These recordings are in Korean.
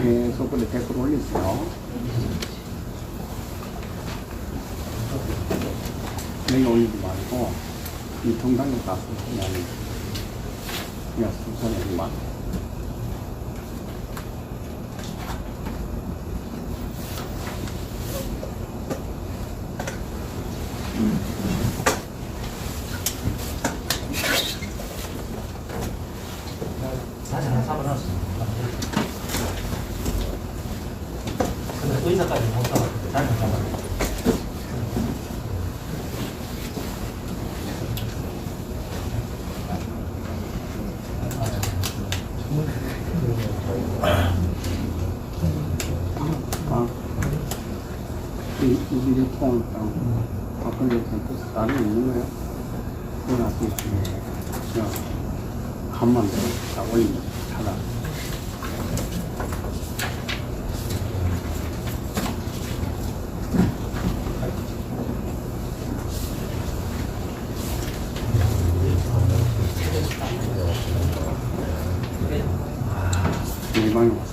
계속 그래 댓글 올리세요. 여기 올리지 말고 이 동상에 가서 그냥 순서에만 다시 하나 잡아놨어. 근데 의사까지 못 잡았어. 잘못 잡았어. 이게 통을 바꾸려고 해서 다른 게 있는 거예요? 그건 앞에 그냥 한만 딱 올리면 차다. 일반이 와서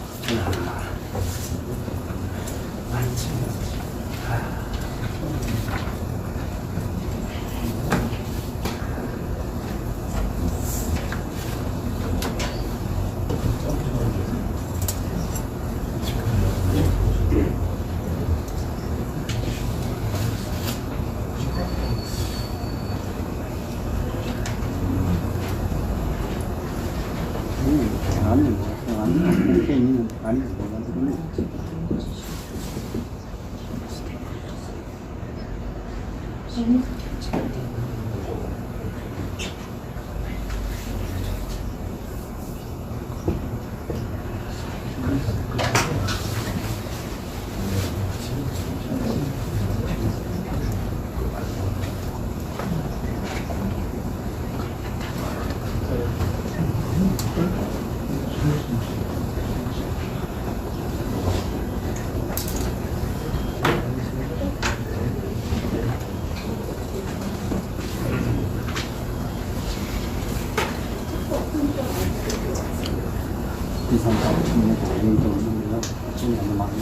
이상하고 싶은 거 얘기도 있는데요. 지금 너무 많네.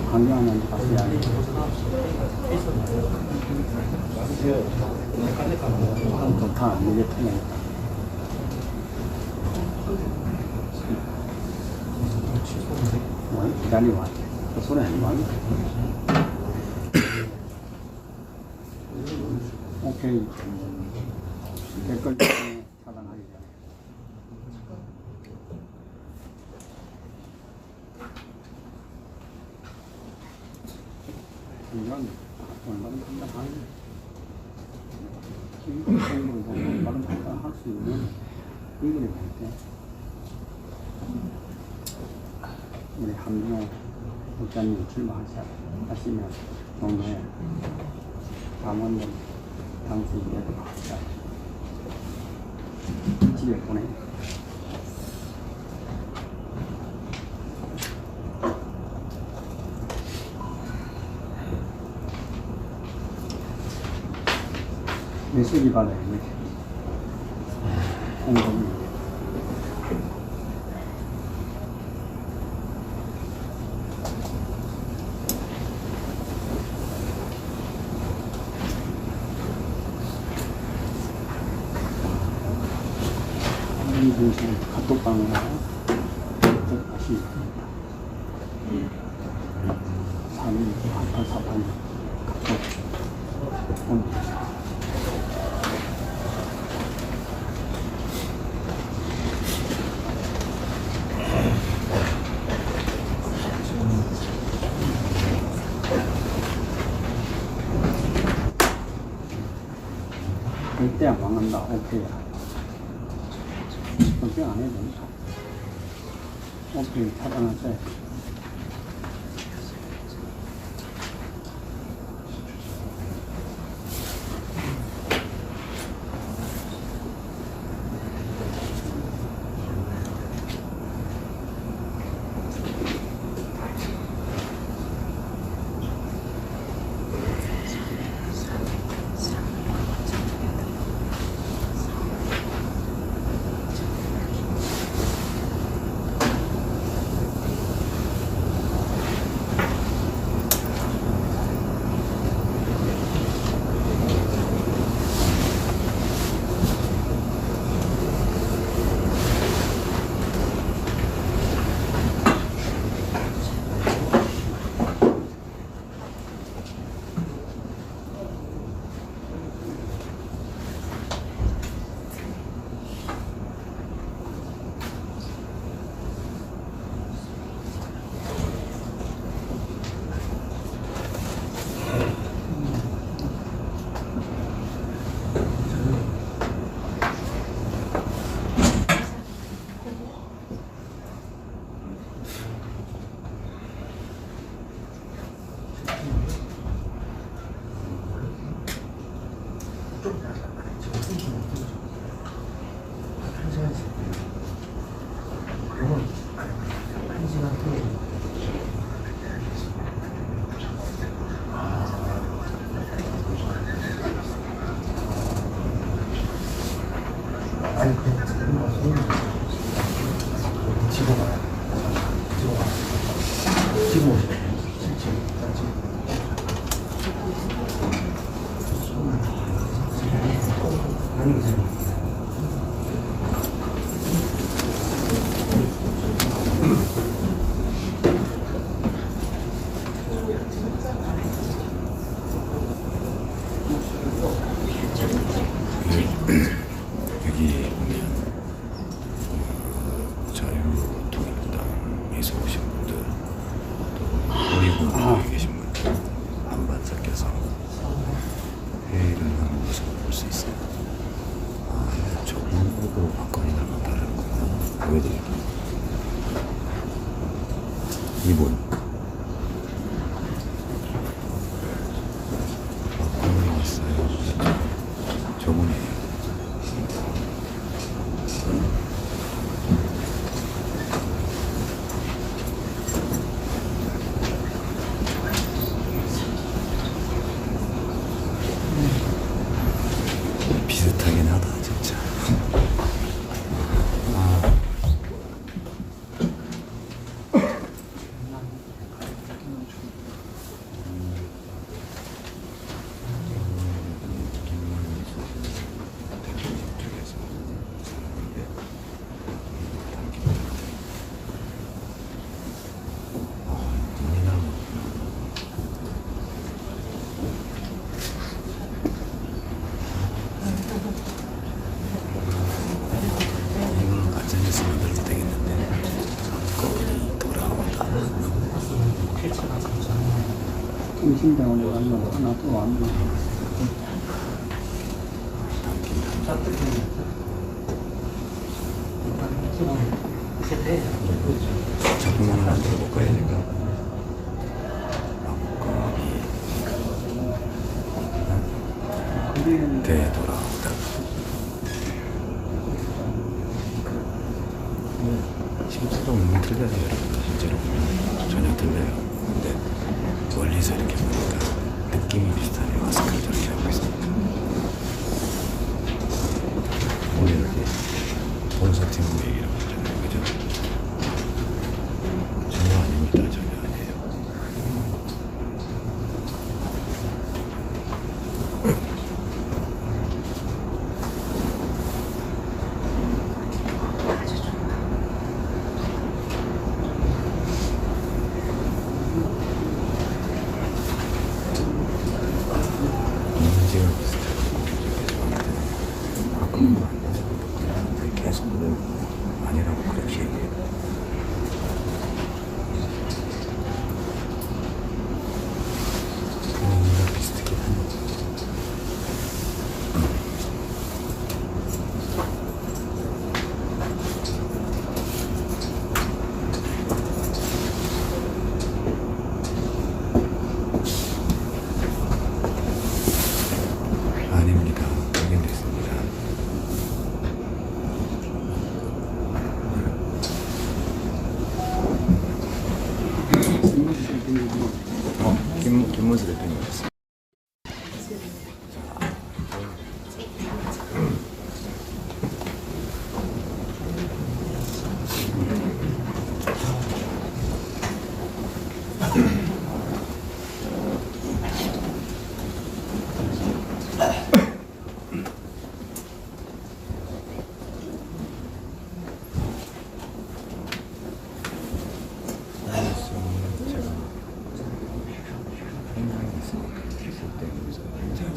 강경하면 다시 안 좋다. 이게 틀리니까. 뭐 기다리고 왔지. 그 소리 하지 말고. 오케이. 댓글 차단하기 전에. 이건 얼마나 판단하는 공부를 얼마나 판단할 수 있는 이글이 볼때 우리 한민호 국장님 출마하시면 동료에 강원도 당시 이해도 하시다 집에 보내. 메시지 받아요. 공범이. 이 분신 카톡방으로 다시 318848 카톡 보내주세요. 절대 안 망한다. 오케이. 걱정 안 해도 된다. 오케이. 차단하세요. 여기 보면 자유통일당에서 오신 분들, 또 우리군에 계신 분들 반반 섞여서 회의를 하는 모습을 볼 수 있어요. 저분하고 박건이랑은 다르구나. 보여드릴게요. 이분 박건이 왔어요. 저분이에요. 비슷하긴 하다 진짜. 이거는 앉아있으면 그래도 되겠는데 거기 돌아오다. 김신당을 왔나 하나 또 왔나. 작품을 한 들어볼까요 제가? 막걸리 되돌아오다. 심수도 너무 틀려요 여러분. 실제로 보면 전혀 틀려요. 근데 멀리서 이렇게 보니까 느낌이 비슷하네요. 마스크를 저렇게 하고 있습니다. 오늘 이렇게 본사팀 얘기라고 하잖아요. 그죠? 전혀 아닙니다. 전혀 아니에요. 인지가 비슷하고 저한테 가끔은 안 나서 근데 계속 아니라고 그렇게 얘기해요. 분위기가 비슷하긴 하네. 아닙니다. 확인됐습니다. 김문수 대통령이었습니다.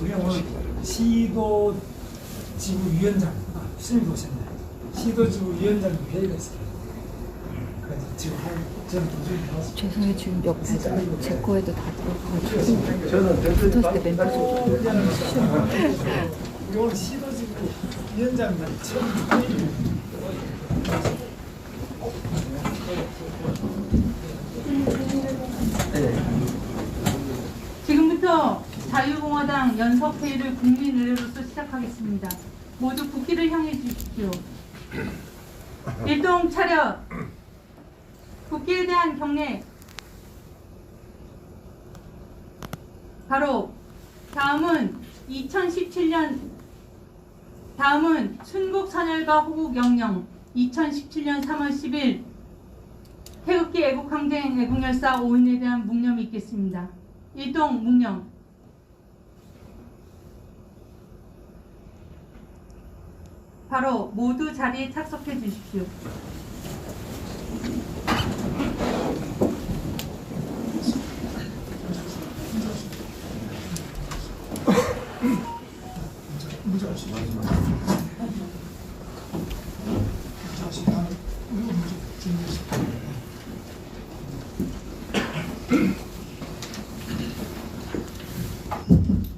우리가 오늘 시도지구 위원장 스님 오셨나요? 시도지구 위원장 회의가 있어요. 그래서 지금 저는 도저히 나와서 죄송해요. 지금 옆에서 제 거에도 다 들어가가지고 붙었을 때 멤버 좀 우리 오늘 시도지구 위원장 날 처음 지금부터 자유공화당 연석회의를 국민 의례로서 시작하겠습니다. 모두 국기를 향해 주십시오. 일동 차렷. 국기에 대한 경례. 바로 다음은 2017년 다음은 춘국 선열과 호국 영령 2017년 3월 10일 태극기 애국항쟁 애국열사 5인에 대한 묵념이 있겠습니다. 일동 묵념. 바로 모두 자리에 착석해 주십시오.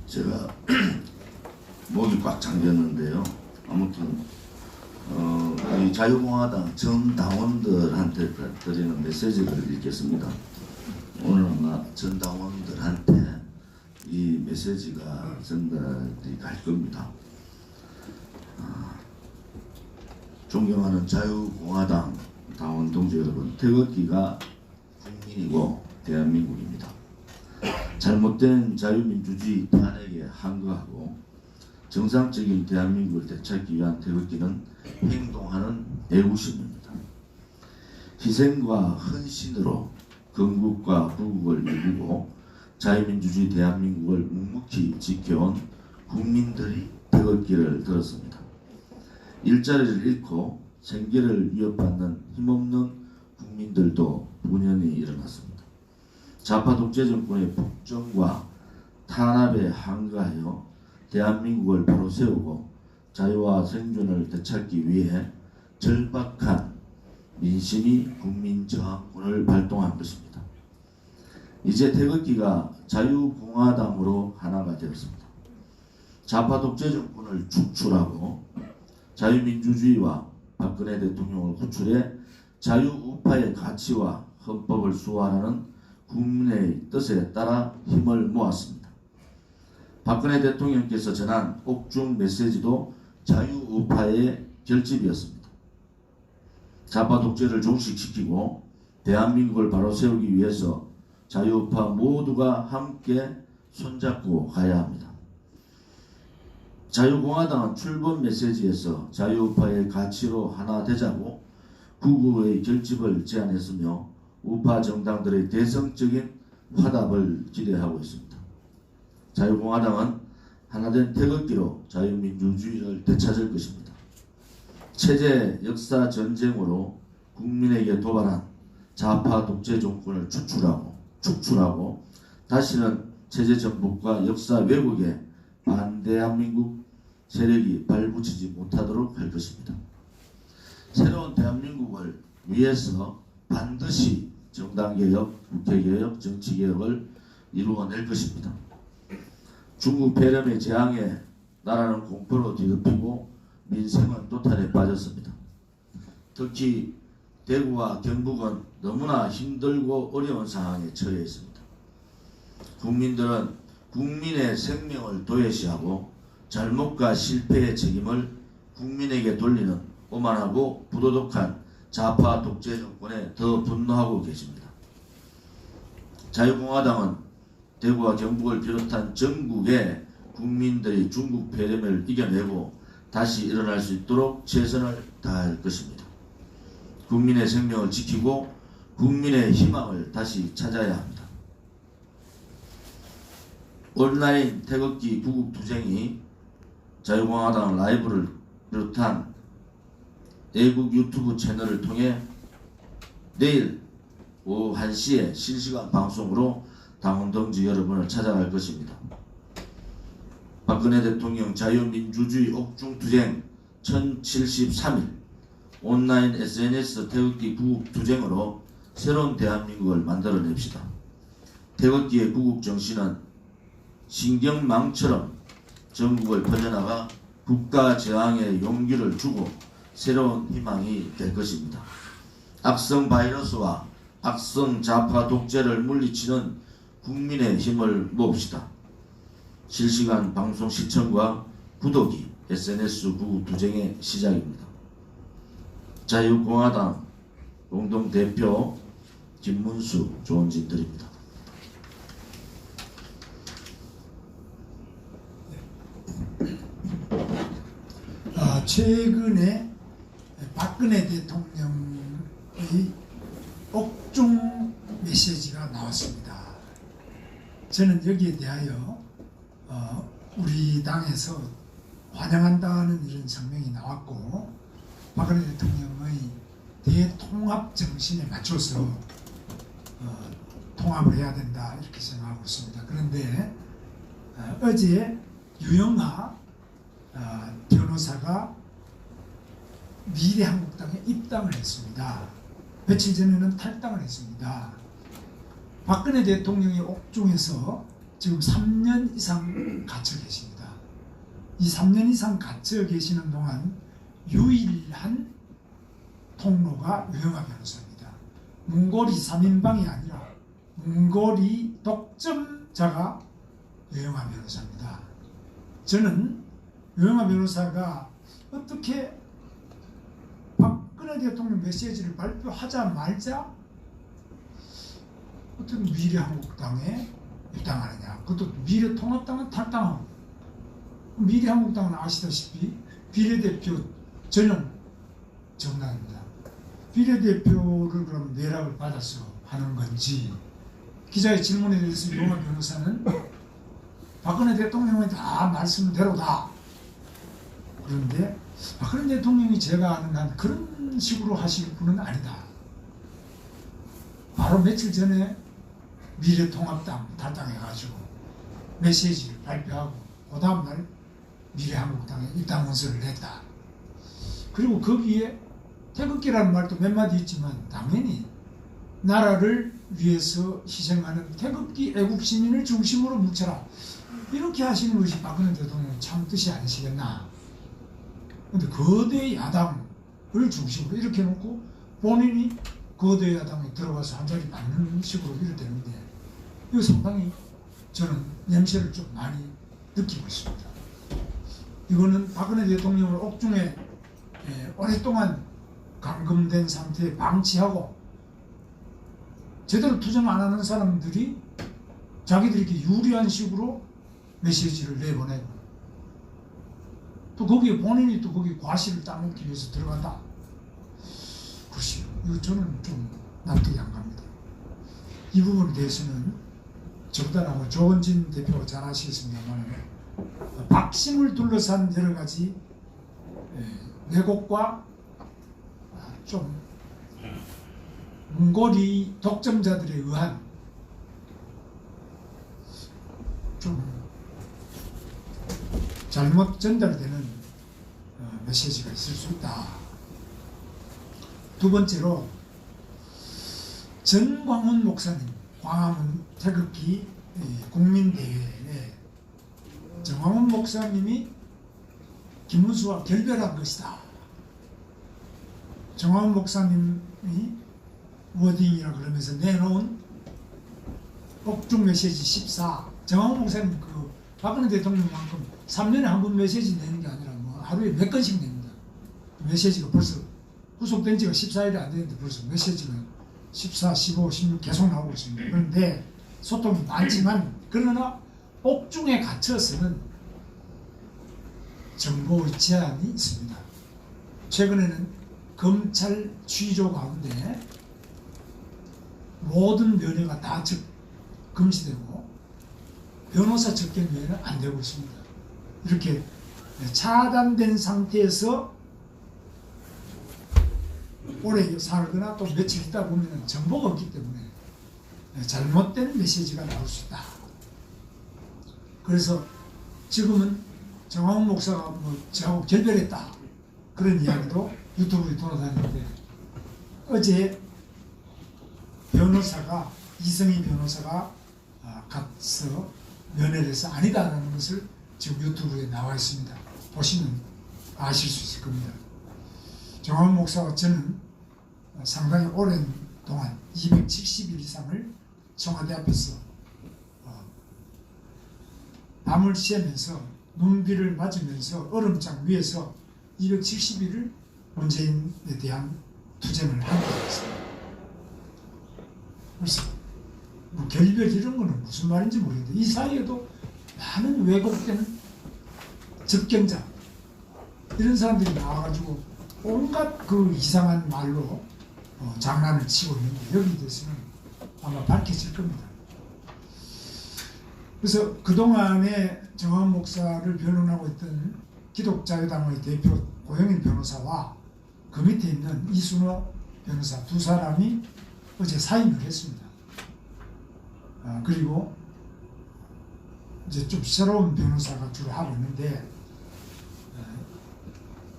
제가 목이 꽉 잠겼는데요. 아무튼 이 자유공화당 전 당원들한테 드리는 메시지를 읽겠습니다. 오늘 아마 전 당원들한테 이 메시지가 전달이 갈 겁니다. 존경하는 자유공화당 당원 동지 여러분, 태극기가 국민이고 대한민국입니다. 잘못된 자유민주주의 탄핵에 항거하고 정상적인 대한민국을 되찾기 위한 태극기는 행동하는 애국심입니다. 희생과 헌신으로 건국과 부국을 이루고 자유민주주의 대한민국을 묵묵히 지켜온 국민들이 태극기를 들었습니다. 일자리를 잃고 생계를 위협받는 힘없는 국민들도 분연히 일어났습니다. 좌파 독재 정권의 폭정과 탄압에 항거하여 대한민국을 바로 세우고 자유와 생존을 되찾기 위해 절박한 민심이 국민저항군을 발동한 것입니다. 이제 태극기가 자유공화당으로 하나가 되었습니다. 좌파 독재 정권을 축출하고 자유민주주의와 박근혜 대통령을 구출해 자유우파의 가치와 헌법을 수호하라는 국민의 뜻에 따라 힘을 모았습니다. 박근혜 대통령께서 전한 옥중 메시지도 자유우파의 결집이었습니다. 좌파 독재를 종식시키고 대한민국을 바로 세우기 위해서 자유우파 모두가 함께 손잡고 가야 합니다. 자유공화당은 출범 메시지에서 자유우파의 가치로 하나 되자고 구구의 결집을 제안했으며 우파 정당들의 대성적인 화답을 기대하고 있습니다. 자유공화당은 하나된 태극기로 자유민주주의를 되찾을 것입니다. 체제 역사 전쟁으로 국민에게 도발한 좌파 독재 정권을 축출하고 다시는 체제 전복과 역사 왜곡에 반대한민국 세력이 발붙이지 못하도록 할 것입니다. 새로운 대한민국을 위해서 반드시 정당개혁, 국회개혁, 정치개혁을 이루어낼 것입니다. 중국 폐렴의 재앙에 나라는 공포로 뒤덮이고 민생은 도탄에 빠졌습니다. 특히 대구와 경북은 너무나 힘들고 어려운 상황에 처해 있습니다. 국민들은 국민의 생명을 도외시하고 잘못과 실패의 책임을 국민에게 돌리는 오만하고 부도덕한 좌파 독재 정권에 더 분노하고 계십니다. 자유공화당은 대구와 경북을 비롯한 전국의 국민들이 중국 폐렴을 이겨내고 다시 일어날 수 있도록 최선을 다할 것입니다. 국민의 생명을 지키고 국민의 희망을 다시 찾아야 합니다. 온라인 태극기 구국투쟁이 자유공화당 라이브를 비롯한 애국 유튜브 채널을 통해 내일 오후 1시에 실시간 방송으로 당원 동지 여러분을 찾아갈 것입니다. 박근혜 대통령 자유민주주의 옥중투쟁 1073일 온라인 SNS 태극기 구국투쟁으로 새로운 대한민국을 만들어냅시다. 태극기의 구국정신은 신경망처럼 전국을 퍼져나가 국가저항의 용기를 주고 새로운 희망이 될 것입니다. 악성 바이러스와 악성 좌파 독재를 물리치는 국민의 힘을 모읍시다. 실시간 방송 시청과 구독이 SNS 구국투쟁의 시작입니다. 자유공화당 공동대표 김문수 조은진 드립니다. 최근에 박근혜 대통령의 옥중 메시지가 나왔습니다. 저는 여기에 대하여 우리 당에서 환영한다는 이런 성명이 나왔고, 박근혜 대통령의 대통합 정신에 맞춰서 통합을 해야 된다 이렇게 생각하고 있습니다. 그런데 어제 유영하 변호사가 미래한국당에 입당을 했습니다. 며칠 전에는 탈당을 했습니다. 박근혜 대통령의 옥중에서 지금 3년 이상 갇혀 계십니다. 이 3년 이상 갇혀 계시는 동안 유일한 통로가 유영하 변호사입니다. 문고리 3인방이 아니라 문고리 독점자가 유영하 변호사입니다. 저는 유영하 변호사가 어떻게 박근혜 대통령 메시지를 발표하자마자 어떤 미래한국당에 입당하느냐. 그것도 미래통합당은 탈당하고, 미래한국당은 아시다시피 비례대표 전용 정당입니다. 비례대표를 그럼 내락을 받아서 하는 건지, 기자의 질문에 대해서 유영하 변호사는 박근혜 대통령이 다 말씀대로다. 그런데 박근혜 대통령이 제가 아는 한 그런 식으로 하실 분은 아니다. 바로 며칠 전에 미래통합당 탈당해가지고 메시지를 발표하고 그 다음날 미래한국당에 입당원서를 냈다. 그리고 거기에 태극기라는 말도 몇 마디 있지만 당연히 나라를 위해서 희생하는 태극기 애국시민을 중심으로 뭉쳐라. 이렇게 하시는 것이 박근혜 대통령 참 뜻이 아니시겠나. 그런데 거대 야당을 중심으로 이렇게 놓고 본인이 거대 야당에 들어가서 한 자리 맞는 식으로 이렇되는데, 이거 상당히 저는 냄새를 좀 많이 느끼고 있습니다. 이거는 박근혜 대통령을 옥중에 오랫동안 감금된 상태에 방치하고 제대로 투정 안 하는 사람들이 자기들에게 유리한 식으로 메시지를 내보내고, 또 거기에 본인이 또 거기 과실을 따먹기 위해서 들어간다. 글쎄요, 이거 저는 좀 납득이 안 갑니다. 이 부분에 대해서는 저보다는 조원진 대표가 잘 아시겠습니다만, 박심을 둘러싼 여러 가지 왜곡과 좀 문고리 독점자들에 의한 좀 잘못 전달되는 메시지가 있을 수 있다. 두 번째로 전광훈 목사님, 광화문 태극기 국민대회에 정광훈 목사님이 김문수와 결별한 것이다. 정광훈 목사님이 워딩이라 그러면서 내놓은 옥중 메시지 14. 정광훈 목사님 그 박근혜 대통령만큼 3년에 한 번 메시지 내는 게 아니라 뭐 하루에 몇 건씩 냅니다. 메시지가 벌써 후속된 지가 14일이 안 되는데 벌써 메시지가 14, 15, 16 계속 나오고 있습니다. 그런데 소통이 많지만, 그러나 옥중에 갇혀서는 정보의 제한이 있습니다. 최근에는 검찰 취조 가운데 모든 면회가 다 금지되고 변호사 접견 면회는 안 되고 있습니다. 이렇게 차단된 상태에서 오래 살거나 또 며칠 있다 보면 정보가 없기 때문에 잘못된 메시지가 나올 수 있다. 그래서 지금은 정광훈 목사가 뭐 저하고 결별했다, 그런 이야기도 유튜브에 돌아다니는데, 어제 변호사가, 이성희 변호사가 가서 면회를 해서 아니다라는 것을 지금 유튜브에 나와 있습니다. 보시면 아실 수 있을 겁니다. 정광훈 목사가 저는 상당히 오랜 동안 270일 이상을 청와대 앞에서 밤을 새면서 눈비를 맞으면서 얼음장 위에서 270일을 문재인에 대한 투쟁을 하게 됐습니다. 그래서 뭐 결별 이런 거는 무슨 말인지 모르겠는데, 이 사이에도 많은 왜곡된 접견자, 이런 사람들이 나와가지고 온갖 그 이상한 말로 장난을 치고 있는데 여기 대해서는 아마 밝혀질 겁니다. 그래서 그동안에 정황 목사를 변론하고 있던 기독자유당의 대표 고영일 변호사와 그 밑에 있는 이순호 변호사 두 사람이 어제 사임을 했습니다. 그리고 이제 좀 새로운 변호사가 주로 하고 있는데,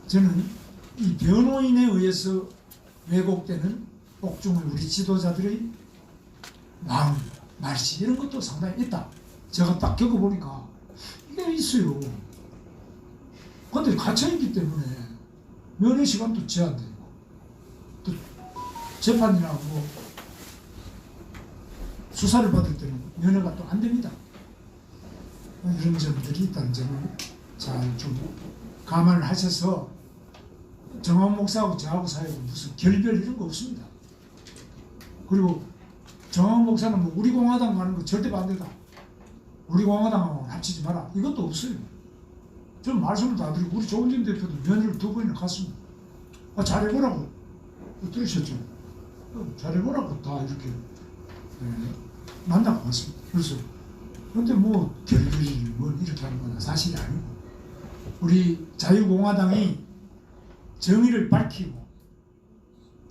저는 이 변호인에 의해서 왜곡되는 옥중의 우리 지도자들의 마음, 말씨 이런 것도 상당히 있다. 제가 딱 겪어보니까 이게 있어요. 근데 갇혀있기 때문에 면회 시간도 제한되고 또 재판이나 뭐 수사를 받을 때는 면회가 또 안 됩니다. 이런 점들이 있다는 점을 잘 좀 감안을 하셔서 정황 목사하고 저하고 사이에 무슨 결별 이런 거 없습니다. 그리고 정황 목사는 뭐 우리 공화당 가는 거 절대 반대다. 우리 공화당하고 합치지 마라. 이것도 없어요. 저는 말씀을 다 드리고 우리 조은진 대표도 면회를 2번이나 갔습니다. 잘해보라고 들으셨죠? 잘해보라고 다 이렇게 만나고 왔습니다. 그래서 근데 뭐 결별이 뭐 이렇게 하는 건 사실이 아니고 우리 자유공화당이 정의를 밝히고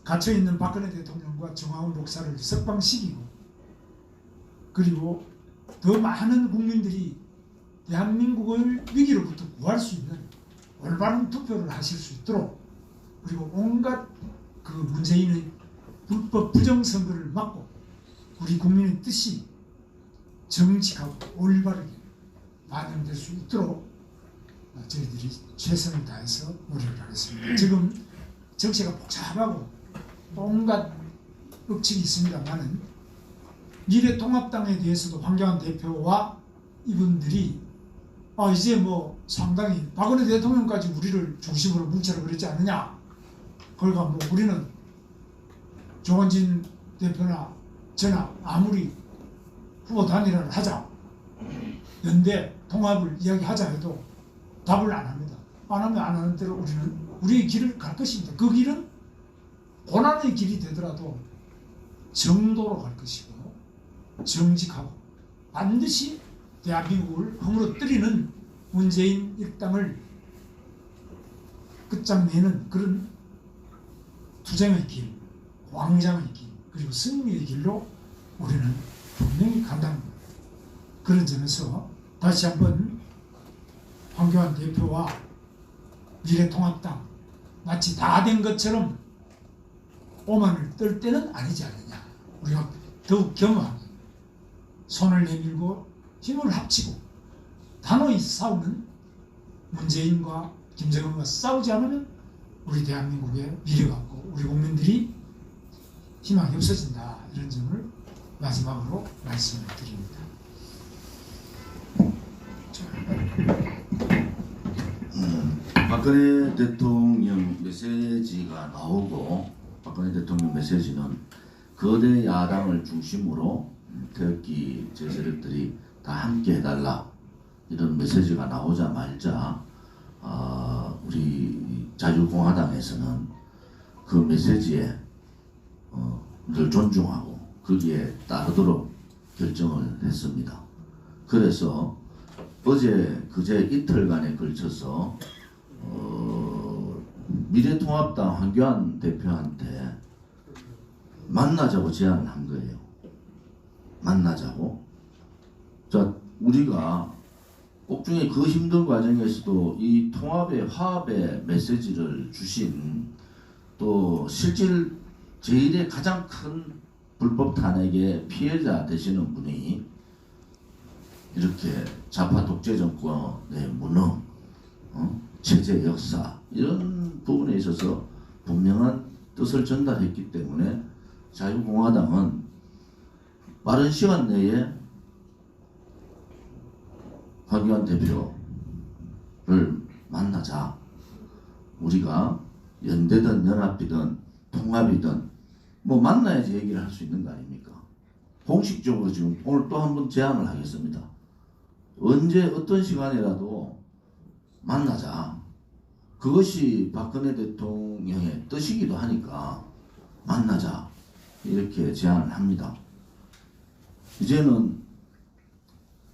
갇혀있는 박근혜 대통령과 정황훈 목사를 석방시키고 그리고 더 많은 국민들이 대한민국을 위기로부터 구할 수 있는 올바른 투표를 하실 수 있도록 그리고 온갖 그 문재인의 불법 부정선거를 막고 우리 국민의 뜻이 정직하고 올바르게 반영될 수 있도록 저희들이 최선을 다해서 노력을 하겠습니다. 지금 정치가 복잡하고 온갖 억측이 있습니다만은 미래통합당에 대해서도 황교안 대표와 이분들이 이제 뭐 상당히 박근혜 대통령까지 우리를 중심으로 뭉쳐라 그랬지 않느냐. 그러니까 뭐 우리는 조원진 대표나 저나 아무리 후보 단일화를 하자 연대 통합을 이야기하자 해도 답을 안 합니다. 안 하면 안 하는 대로 우리는 우리의 길을 갈 것입니다. 그 길은 고난의 길이 되더라도 정도로 갈 것이고 정직하고 반드시 대한민국을 허물어뜨리는 문재인 일당을 끝장내는 그런 투쟁의 길, 왕장의 길, 그리고 승리의 길로 우리는 분명히 간다는 겁니다. 그런 점에서 다시 한번 황교안 대표와 미래통합당 마치 다 된 것처럼 오만을 떨 때는 아니지 않느냐. 우리가 더욱 겸허하게 손을 내밀고 힘을 합치고 단호히 싸우는 문재인과 김정은과 싸우지 않으면 우리 대한민국의 미래가 없고 우리 국민들이 희망이 없어진다. 이런 점을 마지막으로 말씀을 드립니다. 박근혜 대통령 메시지가 나오고 박근혜 대통령 메시지는 거대 야당을 중심으로 태극기 제세력들이 다 함께 해달라 이런 메시지가 나오자마자 우리 자유공화당에서는 그 메시지에 늘 존중하고 거기에 따르도록 결정을 했습니다. 그래서 어제 그제 이틀간에 걸쳐서 미래통합당 황교안 대표한테 만나자고 제안을 한 거예요. 만나자고. 자, 우리가 옥중에 그 힘든 과정에서도 이 통합의 화합의 메시지를 주신 또 실질 제일의 가장 큰 불법 탄핵의 피해자 되시는 분이 이렇게 좌파 독재 정권의 무능, 체제 역사 이런 부분에 있어서 분명한 뜻을 전달했기 때문에 자유공화당은 빠른 시간 내에 황교안 대표를 만나자. 우리가 연대든 연합이든 통합이든 뭐 만나야지 얘기를 할 수 있는 거 아닙니까? 공식적으로 지금 오늘 또 한 번 제안을 하겠습니다. 언제 어떤 시간이라도 만나자. 그것이 박근혜 대통령의 뜻이기도 하니까 만나자 이렇게 제안을 합니다. 이제는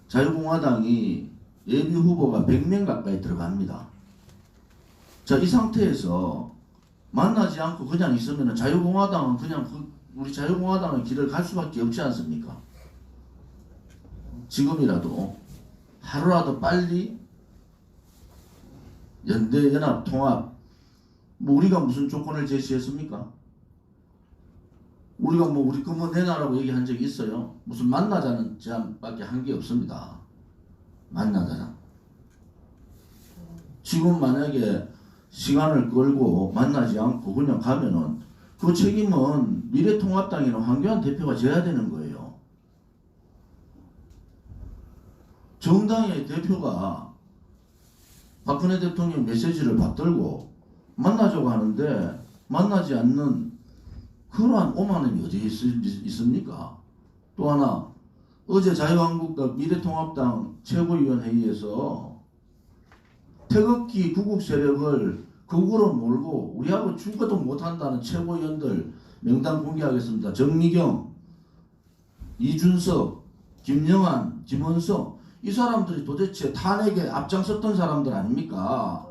자유공화당이 예비 후보가 100명 가까이 들어갑니다. 자, 이 상태에서 만나지 않고 그냥 있으면 자유공화당은 그냥 우리 자유공화당의 길을 갈 수밖에 없지 않습니까? 지금이라도 하루라도 빨리 연대, 연합, 통합, 뭐 우리가 무슨 조건을 제시했습니까? 우리가 뭐 우리 거 뭐 내놔라고 얘기한 적이 있어요? 무슨 만나자는 제안밖에 한 게 없습니다. 만나자는. 지금 만약에 시간을 끌고 만나지 않고 그냥 가면은 그 책임은 미래통합당이나 황교안 대표가 져야 되는 거예요. 정당의 대표가 박근혜 대통령 메시지를 받들고 만나자고 하는데 만나지 않는 그러한 오만함이 어디에 있습니까? 또 하나, 어제 자유한국당 미래통합당 최고위원회의에서 태극기 구국 세력을 극우로 몰고 우리하고 죽어도 못한다는 최고위원들 명단 공개하겠습니다. 정미경, 이준석, 김영한, 김원석, 이 사람들이 도대체 탄핵에 앞장섰던 사람들 아닙니까?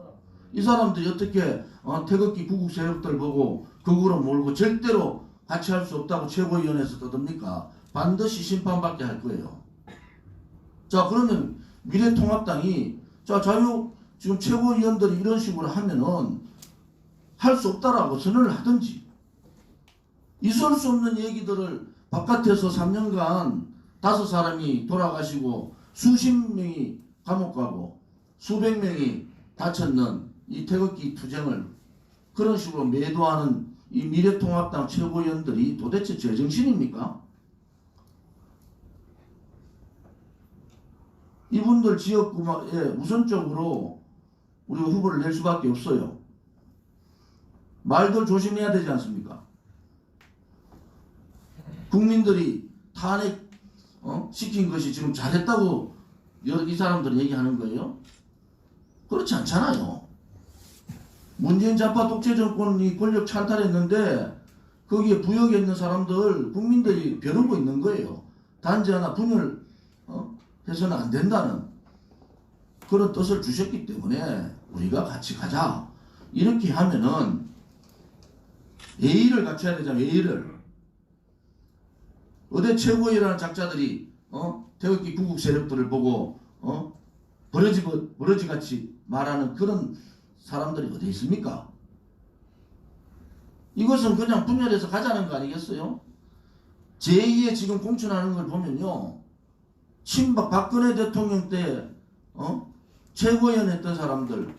이 사람들이 어떻게 태극기 구국 세력들 보고 극우로 몰고 절대로 같이 할 수 없다고 최고위원회에서 떠듭니까? 반드시 심판받게 할 거예요. 자, 그러면 미래통합당이 지금 최고위원들이 이런 식으로 하면은 할 수 없다라고 선언을 하든지, 있을 수 없는 얘기들을 바깥에서 3년간 5사람이 돌아가시고 수십 명이 감옥 가고 수백 명이 다쳤는 이 태극기 투쟁을 그런 식으로 매도하는 이 미래통합당 최고위원들이 도대체 제정신입니까? 이분들 지역구에 우선적으로 우리가 후보를 낼 수밖에 없어요. 말들 조심해야 되지 않습니까? 국민들이 탄핵 시킨 것이 지금 잘했다고 이 사람들은 얘기하는 거예요? 그렇지 않잖아요. 문재인 좌파 독재 정권이 권력 찬탈했는데 거기에 부역에 있는 사람들 국민들이 벼르고 있는 거예요. 단지 하나 분열 해서는 안 된다는 그런 뜻을 주셨기 때문에 우리가 같이 가자. 이렇게 하면은 예의를 갖춰야 되잖아요. 예의를. 어디 최고위라는 작자들이 태극기 구국 세력들을 보고 버러지같이 말하는 그런 사람들이 어디 있습니까? 이것은 그냥 분열해서 가자는 거 아니겠어요? 제2의 지금 공천하는 걸 보면요, 친박 박근혜 대통령 때 최고위원 했던 사람들,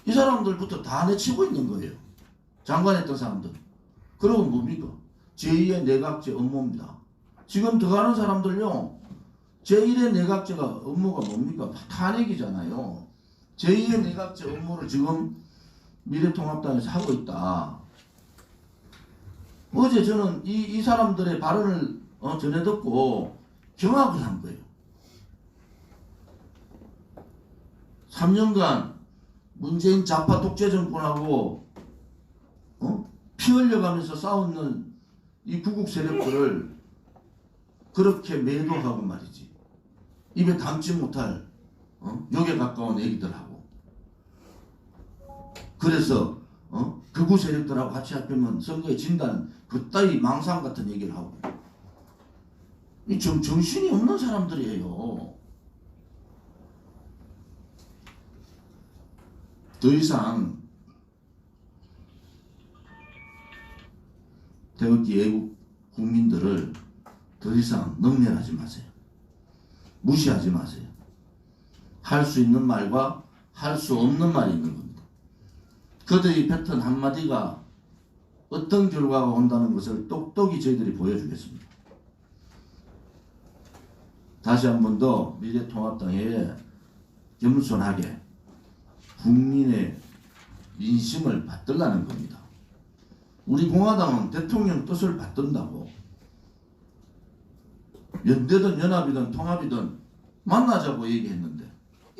이 사람들부터 다 내치고 있는 거예요. 장관했던 사람들. 그러고 뭡니까? 제2의 내각제 업무입니다. 지금 들어가는 사람들요, 제1의 내각제가 업무가 뭡니까? 탄핵이잖아요. 제2의 내각제 업무를 지금 미래통합당에서 하고 있다. 어제 저는 이 사람들의 발언을 전해 듣고 경악을 한 거예요. 3년간 문재인 좌파 독재 정권하고 피 흘려가면서 싸우는 이 구국 세력들을 그렇게 매도하고 말이지. 입에 담지 못할 욕에 가까운 얘기들하고. 그래서 극우 세력들하고 같이 합하면 선거에 진다는 그따위 망상 같은 얘기를 하고. 이 정신이 없는 사람들이에요. 더 이상 태극기 애국 국민들을 더 이상 능멸하지 마세요. 무시하지 마세요. 할 수 있는 말과 할 수 없는 말이 있는 겁니다. 그들이 뱉은 한마디가 어떤 결과가 온다는 것을 똑똑히 저희들이 보여주겠습니다. 다시 한 번 더 미래통합당에 겸손하게 국민의 민심을 받들라는 겁니다. 우리 공화당은 대통령 뜻을 받든다고 연대든 연합이든 통합이든 만나자고 얘기했는데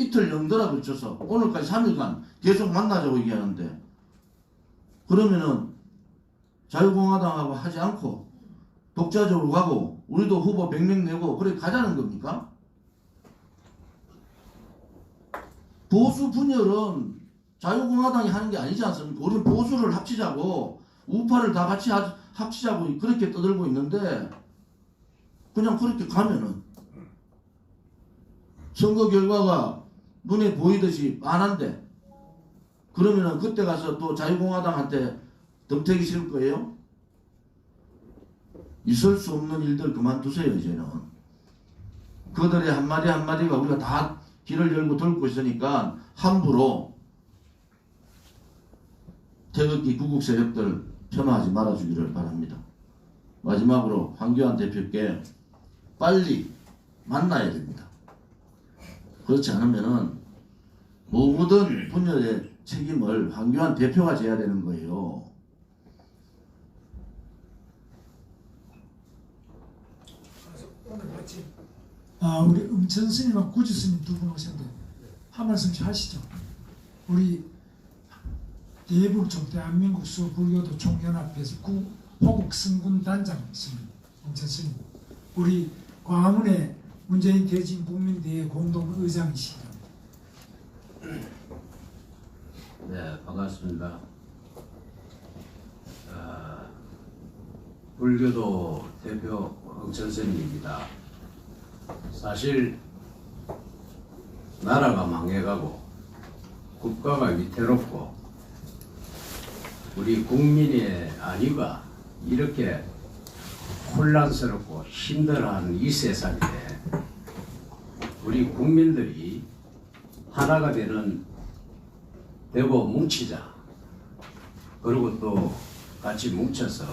이틀 연더라 그쳐서 오늘까지 3일간 계속 만나자고 얘기하는데, 그러면은 자유공화당하고 하지 않고 독자적으로 가고 우리도 후보 100명 내고 그렇게 가자는 겁니까? 보수 분열은 자유공화당이 하는 게 아니지 않습니까? 우리는 보수를 합치자고, 우파를 다 같이 합치자고 그렇게 떠들고 있는데, 그냥 그렇게 가면은 선거 결과가 눈에 보이듯이 빤한데, 그러면은 그때 가서 또 자유공화당한테 덤태기 실 거예요? 있을 수 없는 일들 그만두세요. 이제는 그들의 한마디 한마디가 우리가 다 길을 열고 들고 있으니까 함부로 태극기 구국 세력들 폄하하지 말아주기를 바랍니다. 마지막으로 황교안 대표께 빨리 만나야 됩니다. 그렇지 않으면은 모든 분열의 책임을 황교안 대표가 져야 되는 거예요. 오늘 마침 우리 음천 스님하고 구주 스님 두 분 오셨는데 한 말씀씩 하시죠. 우리 대북 대한민국 수불교도 총연합회에서 호국 승군 단장 스님, 음천 스님, 우리 광화문에 문재인 대진 국민대회 공동 의장이시죠. 네, 반갑습니다. 불교도 대표 황천선입니다. 사실 나라가 망해가고 국가가 위태롭고 우리 국민의 안위가 이렇게 혼란스럽고 힘들어하는 이 세상에 우리 국민들이 하나가 되고 뭉치자. 그리고 또 같이 뭉쳐서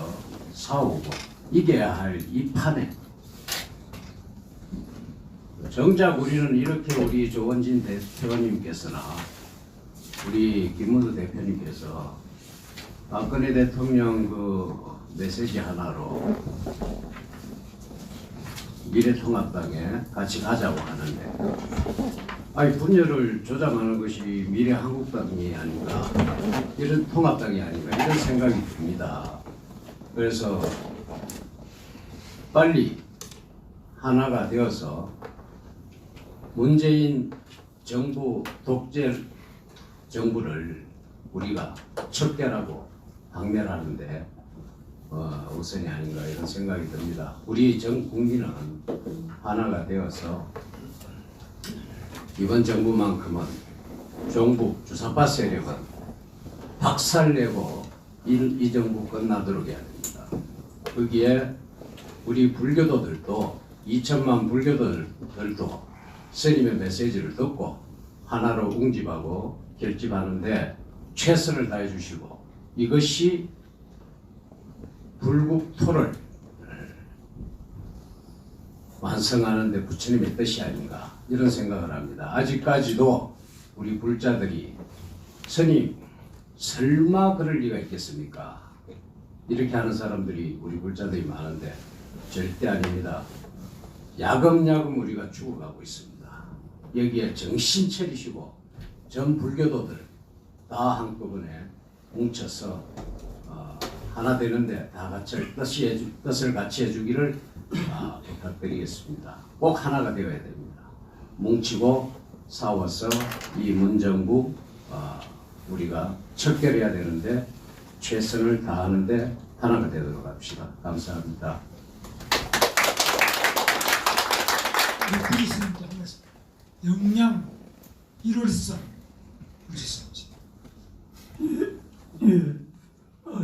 싸우고 이겨야 할 이 판에 정작 우리는 이렇게 우리 조원진 대표님께서나 우리 김문수 대표님께서 박근혜 대통령 그 메시지 하나로 미래통합당에 같이 가자고 하는데, 아니 분열을 조장하는 것이 미래한국당이 아닌가, 이런 통합당이 아닌가, 이런 생각이 듭니다. 그래서 빨리 하나가 되어서 문재인 정부 독재 정부를 우리가 척결하고 박멸하는데 우선이 아닌가, 이런 생각이 듭니다. 우리 전 국민은 하나가 되어서 이번 정부만큼은 종북 주사파 세력은 박살내고 이 정부 끝나도록 해야 됩니다. 거기에 우리 불교도들도 2천만 불교도들도 스님의 메시지를 듣고 하나로 웅집하고 결집하는데 최선을 다해 주시고, 이것이 불국토를 완성하는 데 부처님의 뜻이 아닌가, 이런 생각을 합니다. 아직까지도 우리 불자들이 스님 설마 그럴 리가 있겠습니까? 이렇게 하는 사람들이 우리 불자들이 많은데 절대 아닙니다. 야금야금 우리가 죽어가고 있습니다. 여기에 정신 차리시고 전 불교도들 다 한꺼번에 뭉쳐서 하나 되는데 다 같이 뜻을 같이 해주기를 부탁드리겠습니다. 꼭 하나가 되어야 됩니다. 뭉치고 싸워서 이 문정부 우리가 척결해야 되는데 최선을 다하는데 하나가 되도록 합시다. 감사합니다. 우리 스님도 하겠습니다. 영양 1월선 우리 스님.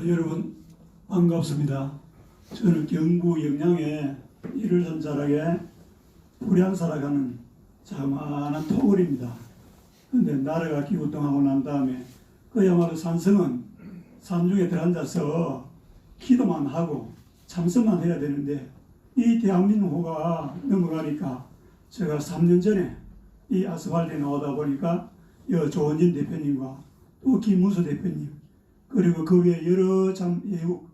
여러분 반갑습니다. 저는 경부 영양의 1월선 자락에 불양 살아가는 자그마한 토굴입니다. 근데 나라가 기구동하고 난 다음에 그야말로 산성은 산중에 들어앉아서 기도만 하고 참선만 해야 되는데, 이 대한민국호가 넘어가니까 제가 3년 전에 이 아스팔트에 나오다 보니까 조원진 대표님과 또 김문수 대표님, 그리고 그 외에 여러 참 애국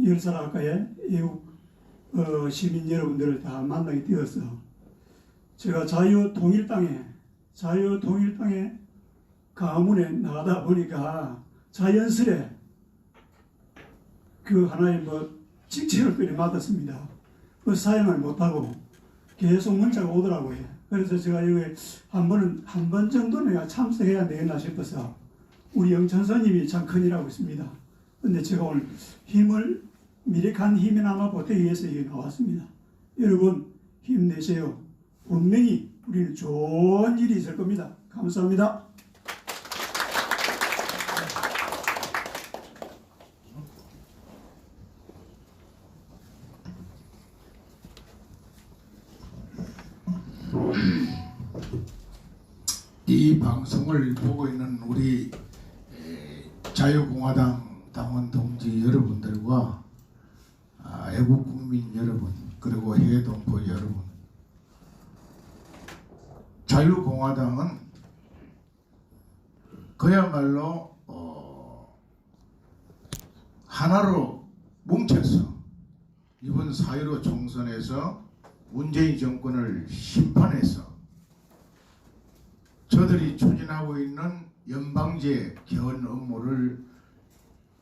열사락가의 애국 시민 여러분들을 다 만나게 되어서 제가 자유통일당에 자유통일당의 가문에 나가다 보니까 자연스레 그 하나의 직책을 끌어맡았습니다. 그 사용을 못하고 계속 문자가 오더라고요. 그래서 제가 여기 한 번 정도는 내가 참석해야 되겠나 싶어서 우리 영천사님이 참 큰일하고 있습니다. 근데 제가 오늘 미력한 힘이나마 보태기 위해서 여기 나왔습니다. 여러분 힘내세요. 분명히 우리는 좋은 일이 있을 겁니다. 감사합니다. 이 방송을 보고 있는 우리 자유공화당 당원 동지 여러분들과 애국국민 여러분 그리고 해외 동포 여러분, 자유공화당은 그야말로 하나로 뭉쳐서 이번 4.15 총선에서 문재인 정권을 심판해서 저들이 추진하고 있는 연방제 개헌 업무를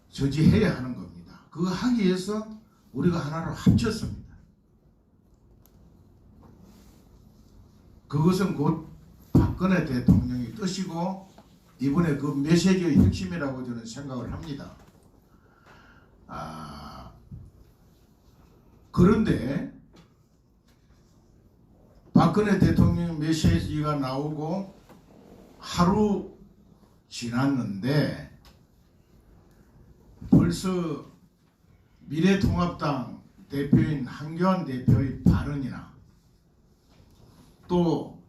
저지해야 하는 겁니다. 그거 하기 위해서 우리가 하나로 합쳤습니다. 그것은 곧 박근혜 대통령의 뜻이고 이번에 그 메시지의 핵심이라고 저는 생각을 합니다. 그런데 박근혜 대통령 메시지가 나오고 하루 지났는데 벌써 미래통합당 대표인 한교안 대표의 발언이나 또